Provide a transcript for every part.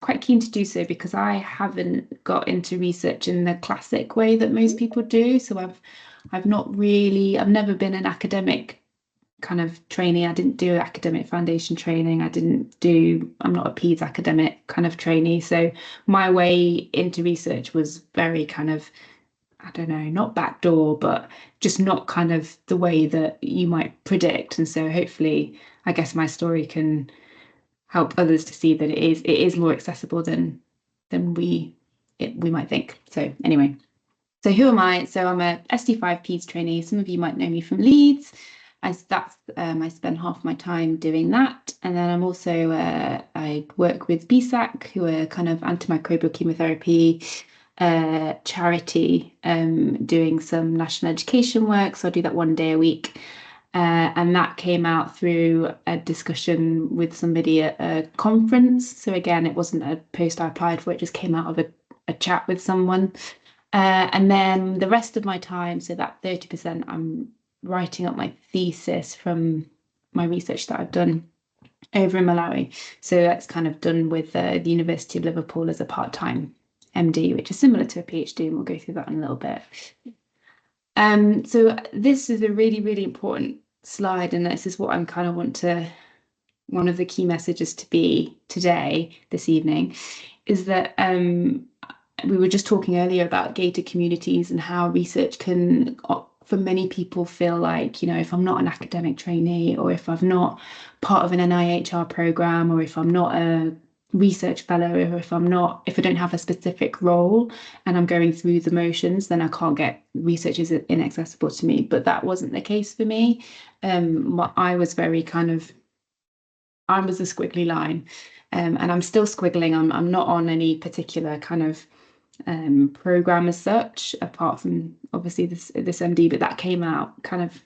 quite keen to do so because I haven't got into research in the classic way that most people do. So I've never been an academic kind of trainee. I didn't do academic foundation training. I'm not a PEDS academic kind of trainee. So my way into research was very kind of, I don't know, not backdoor, but just not kind of the way that you might predict. And so hopefully, I guess my story can help others to see that it is more accessible than we might think. So anyway, so who am I? So I'm a SD5 PEDS trainee. Some of you might know me from Leeds. I spend half my time doing that, and then I'm also I work with BSAC, who are kind of antimicrobial chemotherapy charity, doing some national education work. So I do that 1 day a week. And that came out through a discussion with somebody at a conference. So again, it wasn't a post I applied for, it just came out of a chat with someone. And then the rest of my time, so that 30%, I'm writing up my thesis from my research that I've done over in Malawi. So that's kind of done with the University of Liverpool as a part-time MD, which is similar to a PhD, and we'll go through that in a little bit. So this is a really, really important slide, and this is what I'm kind of one of the key messages to be today, this evening, is that we were just talking earlier about gated communities and how research can, for many people, feel like, if I'm not an academic trainee, or if I'm not part of an NIHR program, or if I'm not a research fellow, or if I don't have a specific role and I'm going through the motions, then I can't get research is inaccessible to me. But that wasn't the case for me. I was very I was a squiggly line, and I'm still squiggling. I'm not on any particular kind of program as such, apart from obviously this MD, but that came out kind of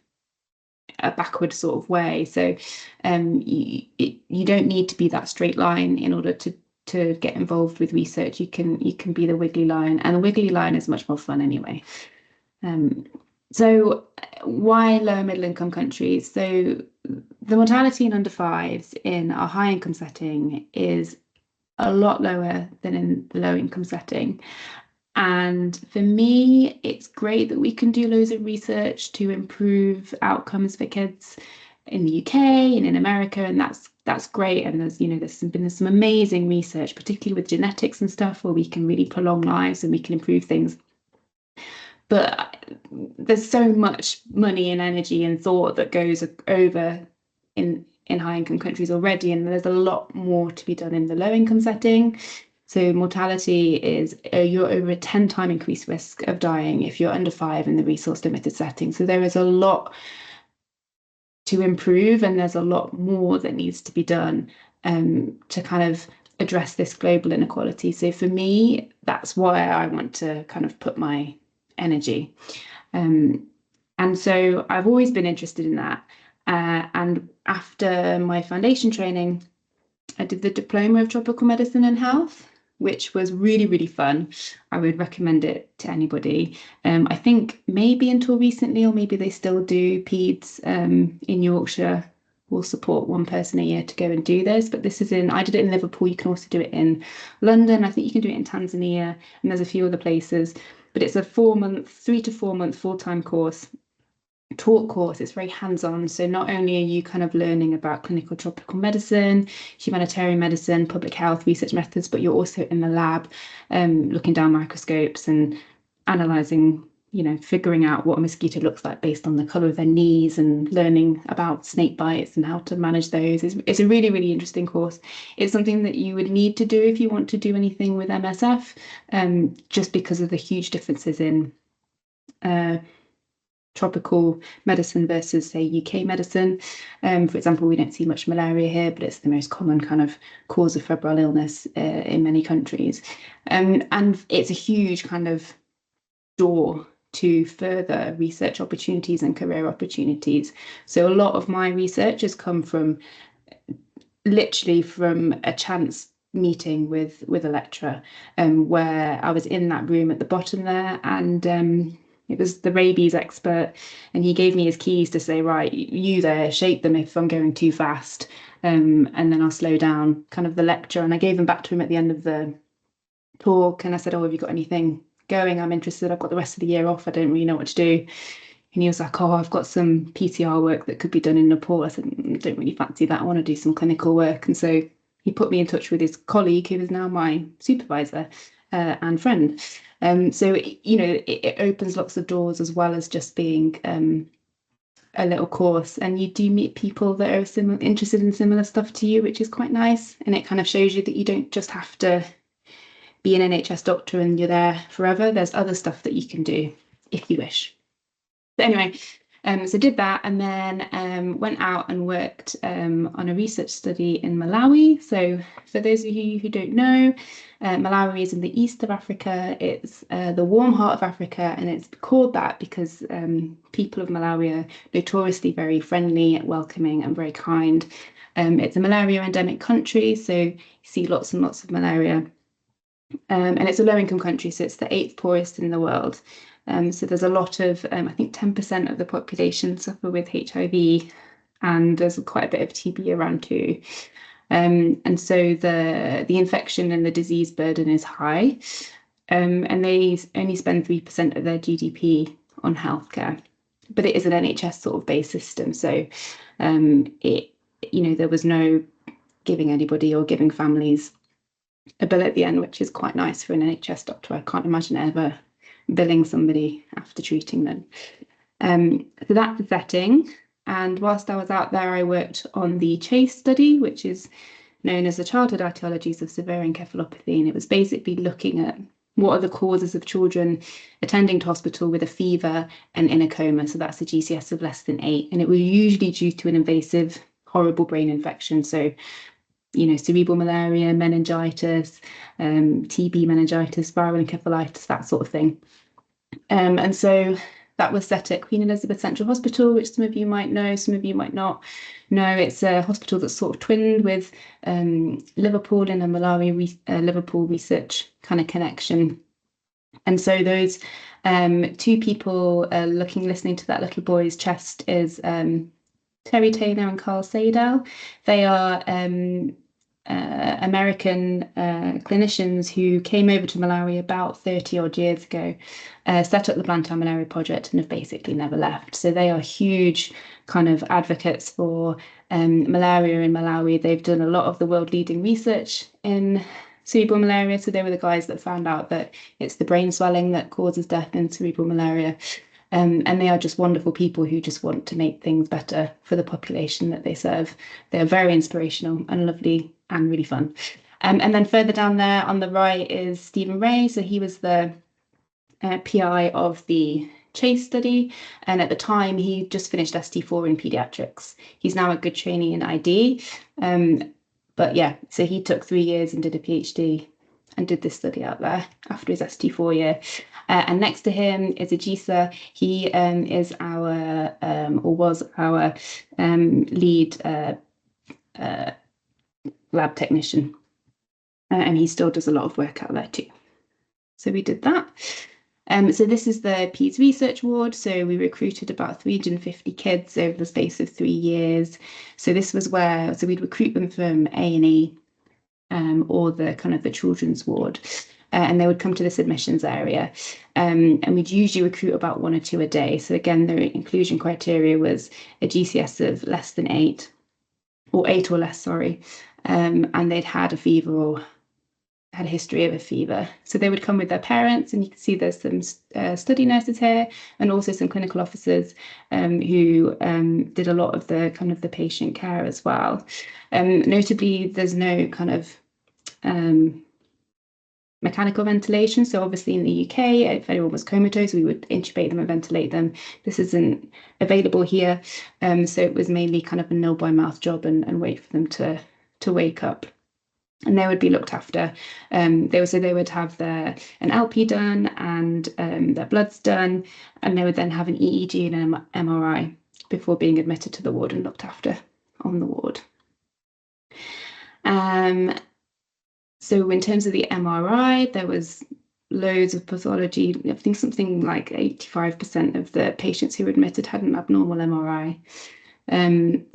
a backward sort of way. So you don't need to be that straight line in order to get involved with research. You can be the wiggly line, and the wiggly line is much more fun anyway. So why lower middle income countries? So the mortality in under fives in our high income setting is a lot lower than in the low income setting. And for me, it's great that we can do loads of research to improve outcomes for kids in the UK and in America, and that's great. And there's been some amazing research, particularly with genetics and stuff, where we can really prolong lives and we can improve things. But there's so much money and energy and thought that goes over in high income countries already, and there's a lot more to be done in the low income setting. So mortality is you're over a 10-time increased risk of dying if you're under 5 in the resource limited setting. So there is a lot to improve, and there's a lot more that needs to be done to kind of address this global inequality. So for me, that's why I want to kind of put my energy. And so I've always been interested in that. And after my foundation training, I did the Diploma of Tropical Medicine and Health, which was really, really fun. I would recommend it to anybody. I think maybe until recently, or maybe they still do, PEDS in Yorkshire will support one person a year to go and do this. But I did it in Liverpool. You can also do it in London. I think you can do it in Tanzania, and there's a few other places. But it's a 3 to 4 month full-time course. Taught course. It's very hands-on. So not only are you kind of learning about clinical tropical medicine, humanitarian medicine, public health research methods, but you're also in the lab looking down microscopes and analysing, figuring out what a mosquito looks like based on the colour of their knees, and learning about snake bites and how to manage those. It's a really, really interesting course. It's something that you would need to do if you want to do anything with MSF, just because of the huge differences in tropical medicine versus, say, UK medicine. For example, we don't see much malaria here, but it's the most common kind of cause of febrile illness in many countries. And it's a huge kind of door to further research opportunities and career opportunities. So a lot of my research has come from literally from a chance meeting with a lecturer, where I was in that room at the bottom there, and it was the rabies expert, and he gave me his keys to say, right, you there, shake them if I'm going too fast, and then I'll slow down, kind of the lecture. And I gave them back to him at the end of the talk, and I said, oh, have you got anything going? I'm interested. I've got the rest of the year off. I don't really know what to do. And he was like, oh, I've got some PCR work that could be done in Nepal. I said, I don't really fancy that. I want to do some clinical work. And so he put me in touch with his colleague, who is now my supervisor and friend. So, it opens lots of doors, as well as just being a little course. And you do meet people that are interested in similar stuff to you, which is quite nice. And it kind of shows you that you don't just have to be an NHS doctor and you're there forever. There's other stuff that you can do if you wish. But anyway, so did that, and then went out and worked on a research study in Malawi. So for those of you who don't know, Malawi is in the east of Africa. It's the warm heart of Africa, and it's called that because people of Malawi are notoriously very friendly, welcoming, and very kind. It's a malaria endemic country, so you see lots and lots of malaria. And it's a low-income country, so it's the 8th poorest in the world. So there's a lot of, I think 10% of the population suffer with HIV, and there's quite a bit of TB around too. And so the infection and the disease burden is high, and they only spend 3% of their GDP on healthcare. But it is an NHS sort of based system, so there was no giving anybody or giving families a bill at the end, which is quite nice for an NHS doctor. I can't imagine ever billing somebody after treating them. So that's the setting. And whilst I was out there, I worked on the CHASE study, which is known as the Childhood Etiologies of Severe Encephalopathy. And it was basically looking at what are the causes of children attending to hospital with a fever and in a coma. So that's a GCS of less than 8. And it was usually due to an invasive, horrible brain infection. So cerebral malaria, meningitis, TB meningitis, viral encephalitis, that sort of thing. And so that was set at Queen Elizabeth Central Hospital, which some of you might know, some of you might not know. It's a hospital that's sort of twinned with Liverpool in a Malawi Liverpool research kind of connection. And so those two people listening to that little boy's chest is Terry Taylor and Carl Sadell. They are American clinicians who came over to Malawi about 30 odd years ago, set up the Blantyre Malaria Project, and have basically never left. So they are huge kind of advocates for malaria in Malawi. They've done a lot of the world leading research in cerebral malaria. So they were the guys that found out that it's the brain swelling that causes death in cerebral malaria. And they are just wonderful people who just want to make things better for the population that they serve. They are very inspirational and lovely and really fun. And then further down there on the right is Stephen Ray. So he was the PI of the CHASE study. And at the time, he just finished ST4 in paediatrics. He's now a good trainee in ID. But yeah, so he took 3 years and did a PhD and did this study out there after his ST4 year. And next to him is Ajisa. He is our, or was our lead lab technician. And he still does a lot of work out there too. So we did that. So this is the Peds Research Ward. So we recruited about 350 kids over the space of 3 years. So this was where, so we'd recruit them from A&E or the kind of the children's ward. And they would come to this admissions area. And we'd usually recruit about 1 or 2 a day. So again, the inclusion criteria was a GCS of less than 8, or 8 or less, sorry. And they'd had a fever or had a history of a fever. So they would come with their parents, and you can see there's some study nurses here, and also some clinical officers who did a lot of the kind of the patient care as well. Notably, there's no kind of mechanical ventilation. So obviously in the UK, if anyone was comatose, we would intubate them and ventilate them. This isn't available here. So it was mainly kind of a nil by mouth job and wait for them to wake up. And they would be looked after. They would have an LP done and their bloods done, and they would then have an EEG and an MRI before being admitted to the ward and looked after on the ward. So in terms of the MRI, there was loads of pathology. I think something like 85% of the patients who were admitted had an abnormal MRI.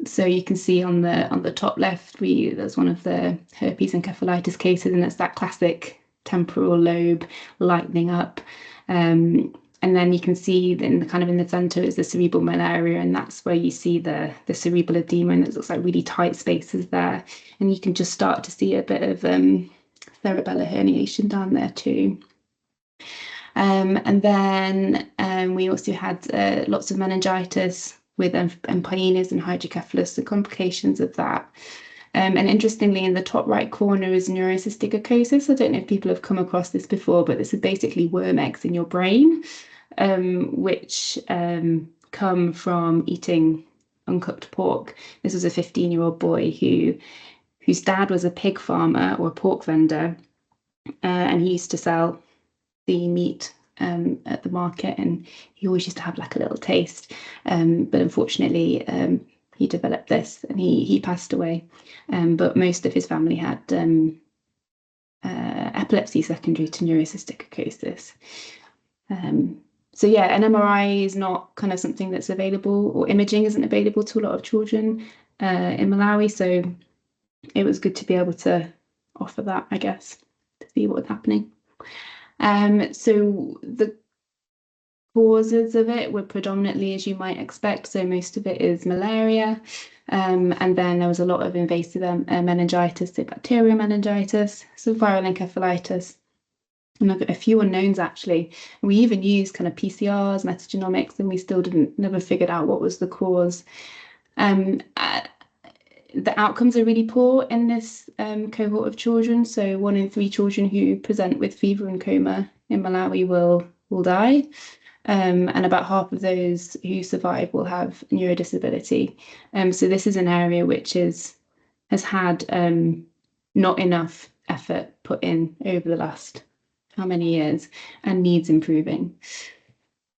So you can see on the top left, there's one of the herpes encephalitis cases, and it's that classic temporal lobe lightening up. And then you can see in the center is the cerebral malaria, and that's where you see the cerebral edema, and it looks like really tight spaces there. And you can just start to see a bit of cerebellar herniation down there too. And then we also had lots of meningitis with empyemas and hydrocephalus, the complications of that. And interestingly, in the top right corner is neurocysticercosis. I don't know if people have come across this before, but this is basically worm eggs in your brain, which come from eating uncooked pork. This was a 15-year-old boy whose dad was a pig farmer or a pork vendor, and he used to sell the meat at the market, and he always used to have like a little taste. But unfortunately, he developed this, and he passed away. But most of his family had epilepsy secondary to neurocysticercosis. So yeah, an MRI is not kind of something that's available, or imaging isn't available to a lot of children in Malawi. So it was good to be able to offer that, I guess, to see what was happening. So the causes of it were predominantly, as you might expect, so most of it is malaria, and then there was a lot of invasive meningitis, so bacterial meningitis, some viral encephalitis, and a few unknowns actually. We even used kind of PCRs, metagenomics, and we still never figured out what was the cause. The outcomes are really poor in this cohort of children. So 1 in 3 children who present with fever and coma in Malawi will die. And about half of those who survive will have neurodisability. So this is an area which has had not enough effort put in over the last how many years, and needs improving.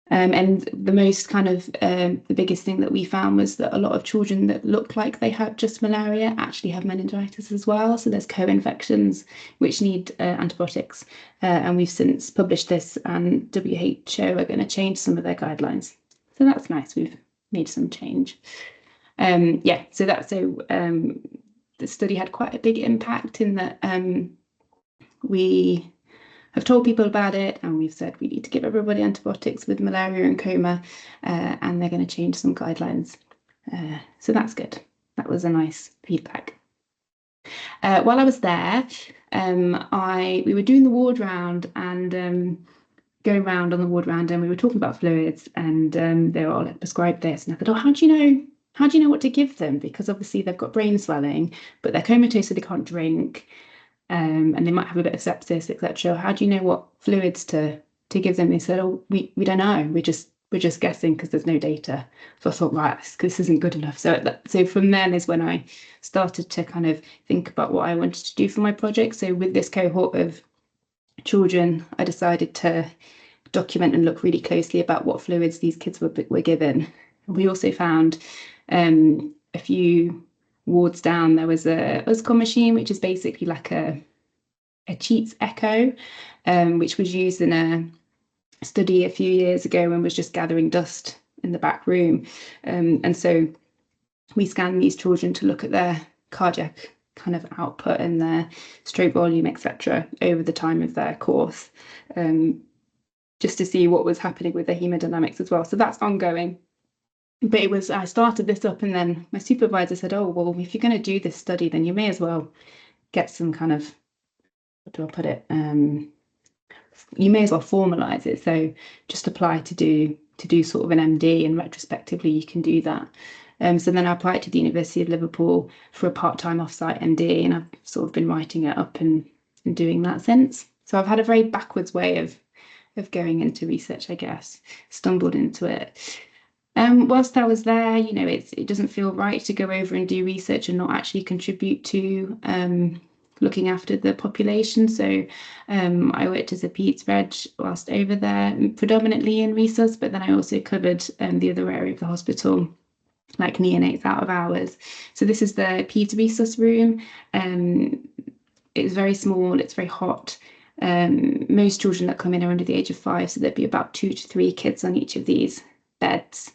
And the most the biggest thing that we found was that a lot of children that look like they have just malaria actually have meningitis as well. So there's co-infections which need antibiotics. And we've since published this, and WHO are going to change some of their guidelines. So that's nice. We've made some change. The study had quite a big impact in that we have told people about it, and we've said we need to give everybody antibiotics with malaria and coma, and they're going to change some guidelines. So that's good. That was a nice feedback. While I was there, we were doing the ward round and going around on the ward round, and we were talking about fluids, and they were all like, prescribed this, and I thought, oh, how do you know what to give them? Because obviously they've got brain swelling, but they're comatose, so they can't drink. And they might have a bit of sepsis, etc. How do you know what fluids to give them? They said, oh, we don't know. We're just guessing because there's no data. So I thought, right, this isn't good enough. So from then is when I started to kind of think about what I wanted to do for my project. So with this cohort of children, I decided to document and look really closely about what fluids these kids were given. We also found a few wards down, there was a USCOM machine, which is basically like a Cheats echo, which was used in a study a few years ago and was just gathering dust in the back room. And so we scanned these children to look at their cardiac kind of output and their stroke volume, etc., over the time of their course, just to see what was happening with their hemodynamics as well. So that's ongoing. But I started this up, and then my supervisor said, oh, well, if you're going to do this study, then you may as well get some kind of, what do I put it? You may as well formalize it. So just apply to do sort of an MD, and retrospectively you can do that. So then I applied to the University of Liverpool for a part-time off-site MD, and I've sort of been writing it up and doing that since. So I've had a very backwards way of going into research, I guess, stumbled into it. Whilst I was there, it doesn't feel right to go over and do research and not actually contribute to looking after the population. So I worked as a Peds Reg whilst over there, predominantly in resus, but then I also covered the other area of the hospital, like neonates out of hours. So this is the Peds Resus room. It's very small, it's very hot. Most children that come in are under the age of 5, so there'd be about 2 to 3 kids on each of these beds.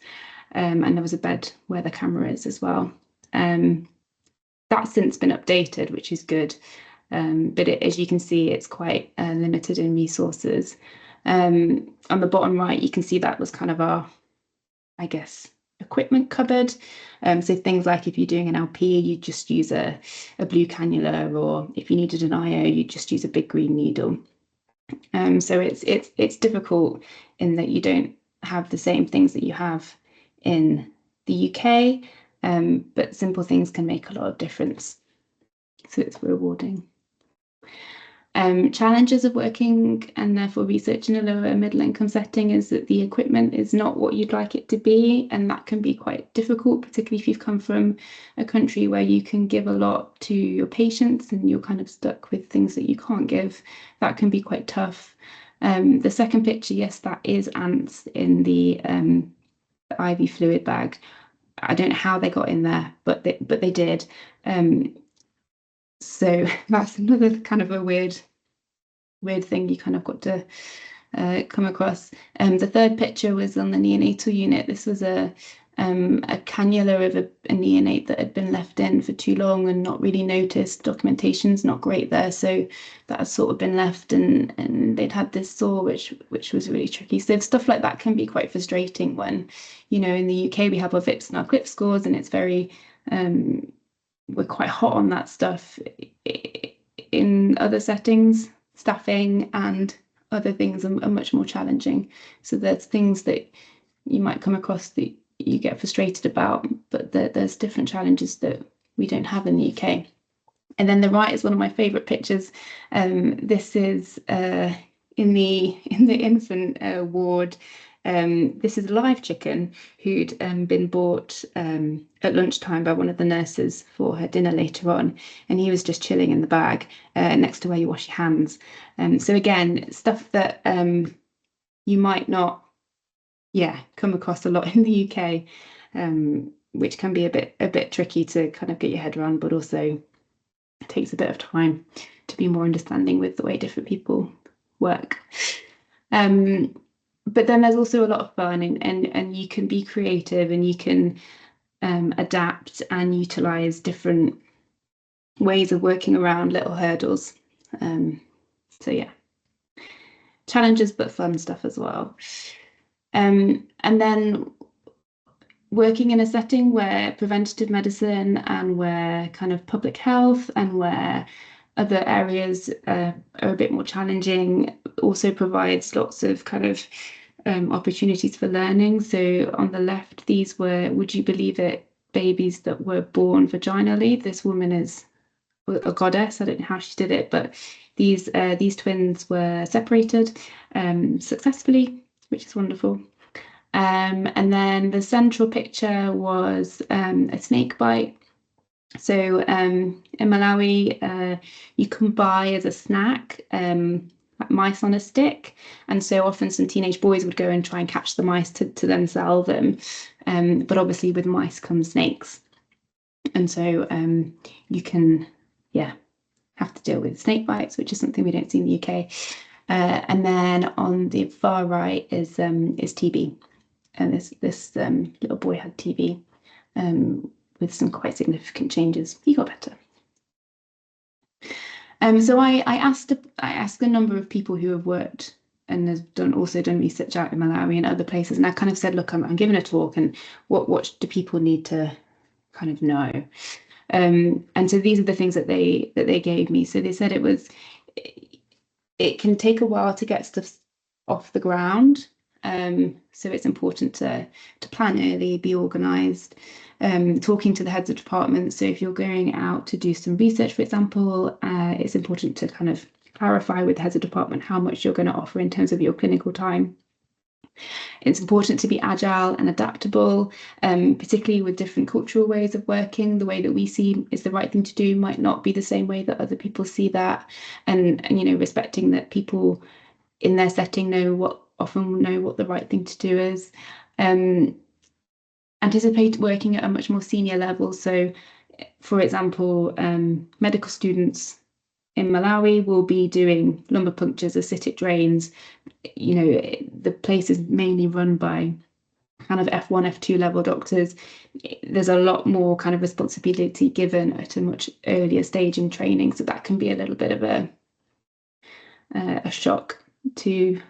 And there was a bed where the camera is as well. That's since been updated, which is good. But as you can see, it's quite limited in resources. On the bottom right, you can see that was kind of our, I guess, equipment cupboard. So things like if you're doing an LP, you just use a blue cannula, or if you needed an IO, you just use a big green needle. So it's difficult in that you don't have the same things that you have in the UK, but simple things can make a lot of difference. So it's rewarding. Challenges of working and therefore research in a lower and middle income setting is that the equipment is not what you'd like it to be, and that can be quite difficult, particularly if you've come from a country where you can give a lot to your patients and you're kind of stuck with things that you can't give. That can be quite tough. The second picture, yes, that is ants in the IV fluid bag. I don't know how they got in there, but they did. So that's another kind of a weird thing you kind of got to come across. The third picture was on the neonatal unit. This was a cannula of a neonate that had been left in for too long and not really noticed. Documentation's not great there, so that has sort of been left, and they'd had this sore, which was really tricky. So stuff like that can be quite frustrating when, you know, in the UK we have our VIPs and our CLIP scores, and it's very we're quite hot on that stuff. In other settings, staffing and other things are much more challenging. So there's things that you might come across that you get frustrated about, but there's different challenges that we don't have in the UK. And then the right is one of my favourite pictures. This is in the infant ward. This is a live chicken who'd been bought at lunchtime by one of the nurses for her dinner later on, and he was just chilling in the bag next to where you wash your hands. So again, stuff that you might not, come across a lot in the UK, which can be a bit tricky to kind of get your head around, but also it takes a bit of time to be more understanding with the way different people work. But then there's also a lot of fun, and you can be creative, and you can adapt and utilize different ways of working around little hurdles. So yeah, challenges but fun stuff as well. And then working in a setting where preventative medicine and where kind of public health and where other areas are a bit more challenging also provides lots of kind of opportunities for learning. So on the left, these were, would you believe it, babies that were born vaginally. This woman is a goddess. I don't know how she did it, but these twins were separated successfully, which is wonderful. And then the central picture was a snake bite. So in Malawi, you can buy as a snack mice on a stick, and so often some teenage boys would go and try and catch the mice to then sell them. But obviously with mice come snakes, and so you can have to deal with snake bites, which is something we don't see in the UK. And then on the far right is TB. And this little boy had TB with some quite significant changes. He got better. So I asked a number of people who have worked and has also done research out in Malawi and other places, and I kind of said, look, I'm giving a talk, and what do people need to kind of know? And so these are the things that they gave me. So they said it can take a while to get stuff off the ground. So it's important to plan early, be organised, talking to the heads of departments. So if you're going out to do some research, for example, it's important to kind of clarify with the heads of department how much you're going to offer in terms of your clinical time. It's important to be agile and adaptable, particularly with different cultural ways of working. The way that we see is the right thing to do might not be the same way that other people see that, and you know, respecting that people in their setting often know what the right thing to do is. Anticipate working at a much more senior level. So, for example, medical students in Malawi will be doing lumbar punctures, acidic drains. You know, the place is mainly run by kind of F1, F2 level doctors. There's a lot more kind of responsibility given at a much earlier stage in training, so that can be a little bit of a shock to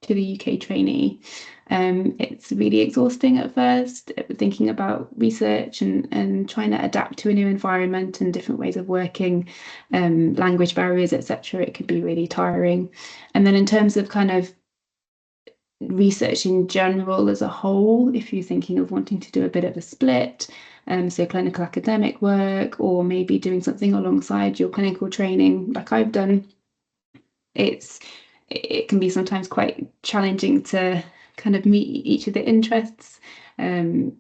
the UK trainee. It's really exhausting at first, thinking about research and trying to adapt to a new environment and different ways of working, language barriers, etc. It can be really tiring. And then in terms of kind of research in general as a whole, if you're thinking of wanting to do a bit of a split, so clinical academic work, or maybe doing something alongside your clinical training like I've done, it can be sometimes quite challenging to kind of meet each of the interests. You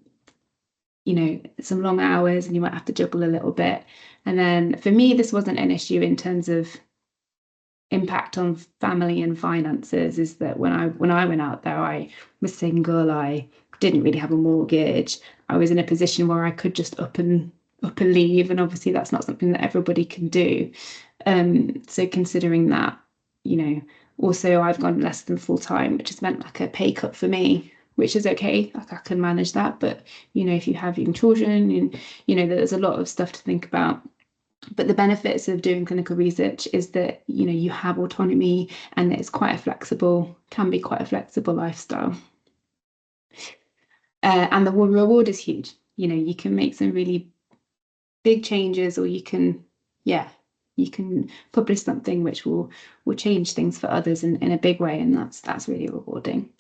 know, some long hours and you might have to juggle a little bit. And then for me, this wasn't an issue in terms of impact on family and finances, is that when I went out there, I was single, I didn't really have a mortgage. I was in a position where I could just up and leave, and obviously that's not something that everybody can do. So considering that, you know, also I've gone less than full time, which has meant like a pay cut for me, which is okay. Like I can manage that. But, you know, if you have young children, and, you know, there's a lot of stuff to think about. But the benefits of doing clinical research is that, you know, you have autonomy and it's quite a flexible, can be quite a flexible lifestyle. And the reward is huge. You know, you can make some really big changes, or you can, yeah, you can publish something which will change things for others in a big way, and that's really rewarding.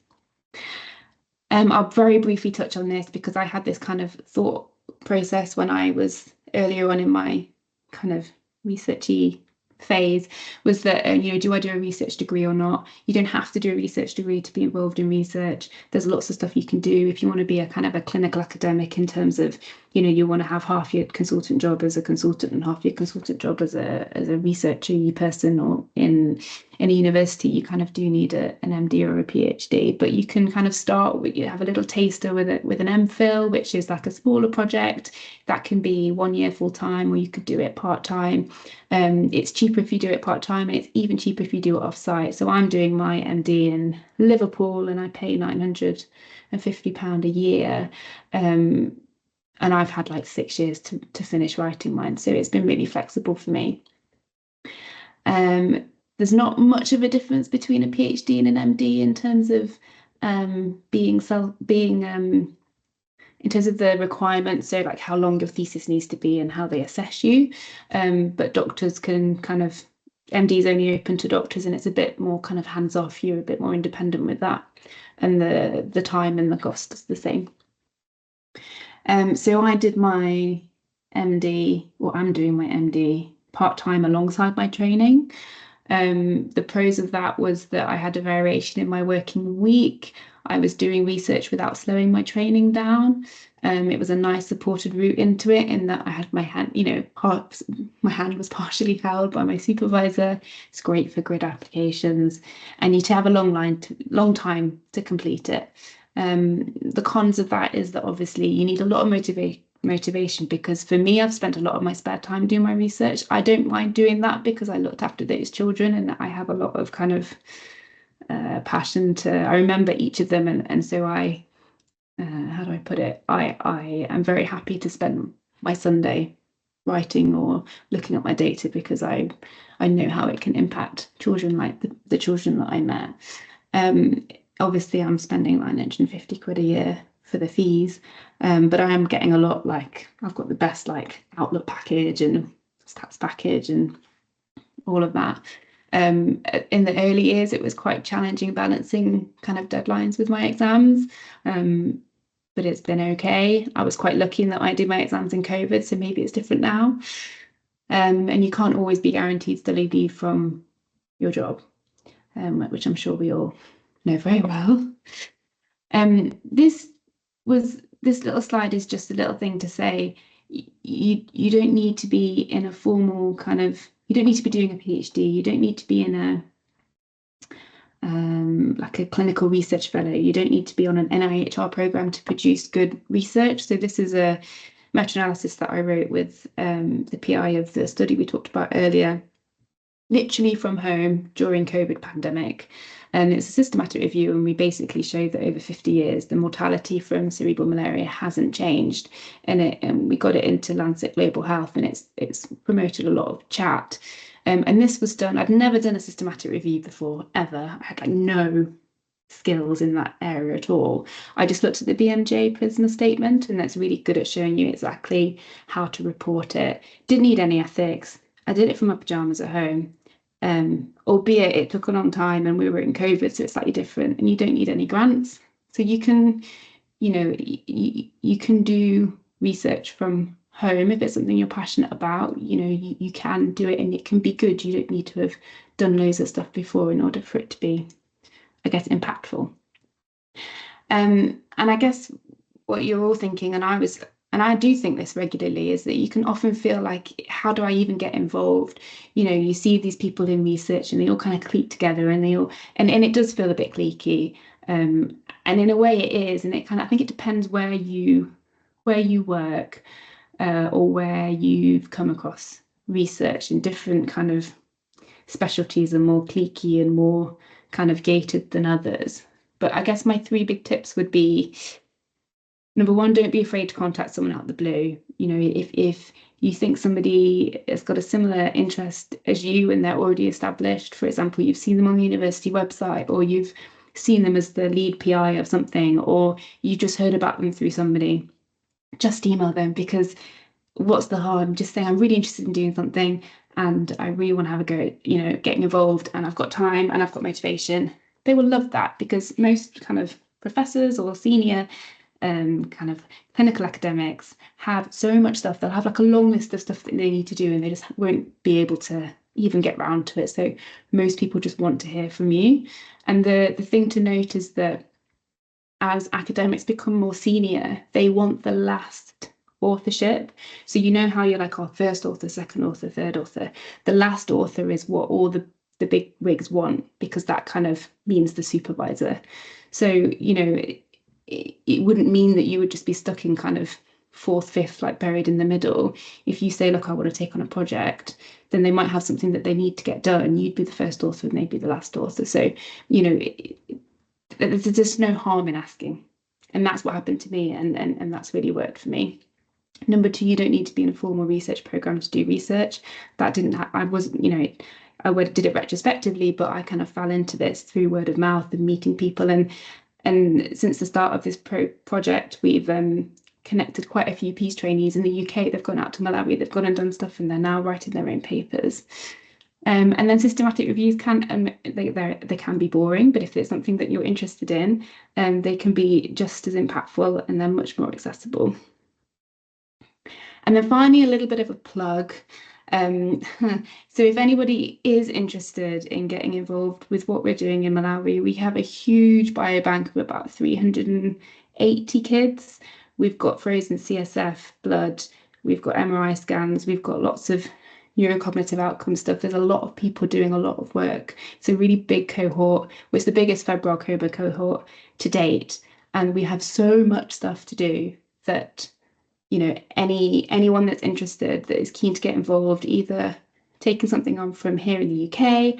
I'll very briefly touch on this because I had this kind of thought process when I was earlier on in my kind of researchy phase, was that, you know, do I do a research degree or not? You don't have to do a research degree to be involved in research. There's lots of stuff you can do if you want to be a kind of a clinical academic, in terms of, you know, you want to have half your consultant job as a consultant and half your consultant job as a researchy person, or in a university. You kind of do need an MD or a PhD, but you can kind of start with, you have a little taster with an MPhil, which is like a smaller project that can be 1 year full time, or you could do it part time. It's cheaper if you do it part time, and it's even cheaper if you do it off site. So I'm doing my MD in Liverpool, and I pay £950 a year. And I've had like 6 years to finish writing mine, so it's been really flexible for me. There's not much of a difference between a PhD and an MD in terms of in terms of the requirements, so like how long your thesis needs to be and how they assess you. But doctors can kind of, MD is only open to doctors, and it's a bit more kind of hands off. You're a bit more independent with that, and the time and the cost is the same. So I did my MD, or I'm doing my MD part-time alongside my training. The pros of that was that I had a variation in my working week. I was doing research without slowing my training down. It was a nice supported route into it, in that I had my hand, you know, my hand was partially held by my supervisor. It's great for grid applications, and you have a long time to complete it. The cons of that is that obviously you need a lot of motivation, because for me, I've spent a lot of my spare time doing my research. I don't mind doing that because I looked after those children, and I have a lot of kind of passion I remember each of them, and so I, how do I put it? I am very happy to spend my Sunday writing or looking at my data, because I know how it can impact children, like the children that I met. Obviously, I'm spending £950 a year for the fees, but I am getting a lot. Like, I've got the best like Outlook package and stats package and all of that. In the early years, it was quite challenging balancing kind of deadlines with my exams, but it's been okay. I was quite lucky in that I did my exams in COVID, so maybe it's different now. And you can't always be guaranteed to leave from your job, which I'm sure we all know very well. This little slide is just a little thing to say, you don't need to be in a formal kind of, you don't need to be doing a PhD, you don't need to be in a like a clinical research fellow, you don't need to be on an NIHR program to produce good research. So this is a meta-analysis that I wrote with the PI of the study we talked about earlier. literally from home during COVID pandemic. And it's a systematic review, and we basically showed that over 50 years, the mortality from cerebral malaria hasn't changed. And we got it into Lancet Global Health, and it's promoted a lot of chat. And this was done, I'd never done a systematic review before, ever. I had like no skills in that area at all. I just looked at the BMJ prisoner statement, and that's really good at showing you exactly how to report it. Didn't need any ethics. I did it from my pajamas at home. Albeit it took a long time and we were in COVID, so it's slightly different, and you don't need any grants. So you can, you can do research from home if it's something you're passionate about. You can do it and it can be good. You don't need to have done loads of stuff before in order for it to be, I guess, impactful. And I guess what you're all thinking, and I do think this regularly, is that you can often feel like, how do I even get involved? You see these people in research and they all kind of clique together, and and it does feel a bit cliquey. And in a way it is, and I think it depends where you work, or where you've come across research. In different kind of specialties are more cliquey and more kind of gated than others. But I guess my 3 big tips would be, number 1, don't be afraid to contact someone out of the blue. If you think somebody has got a similar interest as you and they're already established, for example, you've seen them on the university website, or you've seen them as the lead PI of something, or you just heard about them through somebody, just email them, because what's the harm? Just saying, I'm really interested in doing something and I really want to have a go at, getting involved, and I've got time and I've got motivation. They will love that, because most kind of professors or senior kind of clinical academics have so much stuff. They'll have like a long list of stuff that they need to do, and they just won't be able to even get round to it. So most people just want to hear from you. And the thing to note is that as academics become more senior, they want the last authorship. So how you're like, first author, second author, third author. The last author is what all the big wigs want, because that kind of means the supervisor. So, it wouldn't mean that you would just be stuck in kind of 4th, 5th, like buried in the middle. If you say, look, I want to take on a project, then they might have something that they need to get done. You'd be the first author and they'd be the last author. So, there's just no harm in asking. And that's what happened to me, and that's really worked for me. Number 2, you don't need to be in a formal research program to do research. That didn't I wasn't, I did it retrospectively, but I kind of fell into this through word of mouth and meeting people. And since the start of this project, we've connected quite a few peace trainees in the UK. They've gone out to Malawi, they've gone and done stuff, and they're now writing their own papers. And then systematic reviews they can be boring, but if it's something that you're interested in, they can be just as impactful, and they're much more accessible. And then finally, a little bit of a plug. So if anybody is interested in getting involved with what we're doing in Malawi, we have a huge biobank of about 380 kids. We've got frozen CSF blood, we've got MRI scans, we've got lots of neurocognitive outcome stuff. There's a lot of people doing a lot of work. It's a really big cohort. It's the biggest febrile coma cohort to date. And we have so much stuff to do that, anyone that's interested, that is keen to get involved, either taking something on from here in the UK,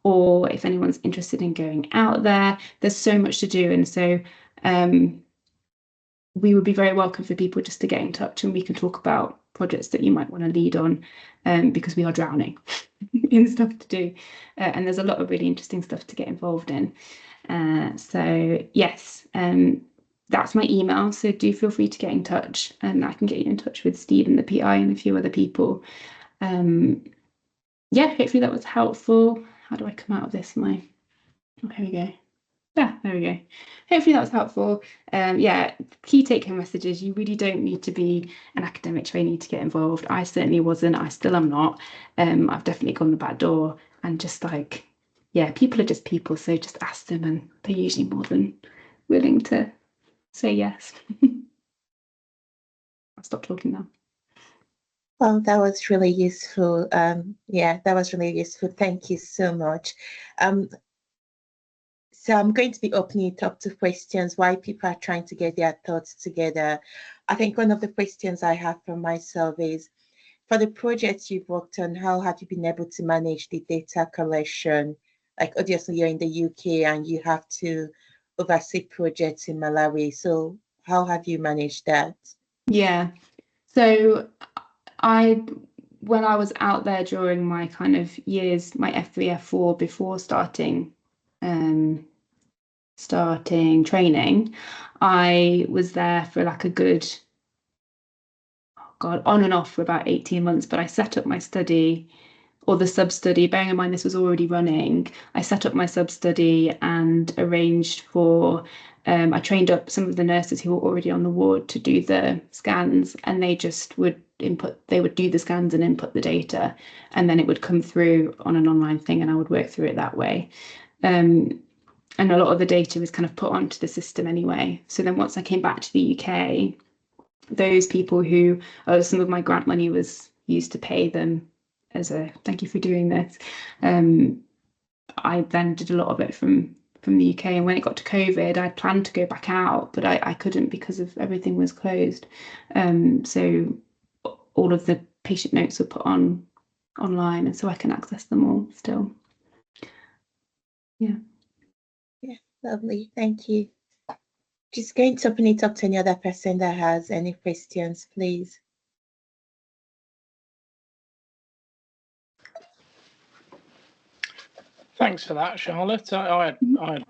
or if anyone's interested in going out there, there's so much to do. And so we would be very welcome for people just to get in touch, and we can talk about projects that you might want to lead on, because we are drowning in stuff to do. And there's a lot of really interesting stuff to get involved in. So yes, that's my email. So do feel free to get in touch, and I can get you in touch with Steve and the PI and a few other people. Yeah, hopefully that was helpful. How do I come out of this? Oh, here we go. Yeah, there we go. Hopefully that was helpful. Yeah, key take-home messages. You really don't need to be an academic trainee to get involved. I certainly wasn't. I still am not. I've definitely gone the back door, and just like, yeah, people are just people. So just ask them, and they're usually more than willing to say yes. I'll stop talking now. Well, that was really useful. Yeah, that was really useful. Thank you so much. So I'm going to be opening it up to questions while people are trying to get their thoughts together. I think one of the questions I have for myself is, for the projects you've worked on, how have you been able to manage the data collection? Like obviously you're in the UK and you have to oversee projects in Malawi. So how have you managed that? Yeah. So when I was out there during my kind of years, my F3, F4 before starting training, I was there for like a good, on and off for about 18 months, but I set up my study or the sub-study, bearing in mind this was already running. I set up my sub-study and arranged for, I trained up some of the nurses who were already on the ward to do the scans, and they just would do the scans and input the data, and then it would come through on an online thing and I would work through it that way. And a lot of the data was kind of put onto the system anyway. So then once I came back to the UK, those people who some of my grant money was used to pay them as a thank you for doing this. I then did a lot of it from the UK, and when it got to COVID, I planned to go back out, but I couldn't because of everything was closed. So all of the patient notes were put online, and so I can access them all still. Yeah. Yeah, lovely. Thank you. Just going to open it up to any other person that has any questions, please. Thanks for that, Charlotte. I had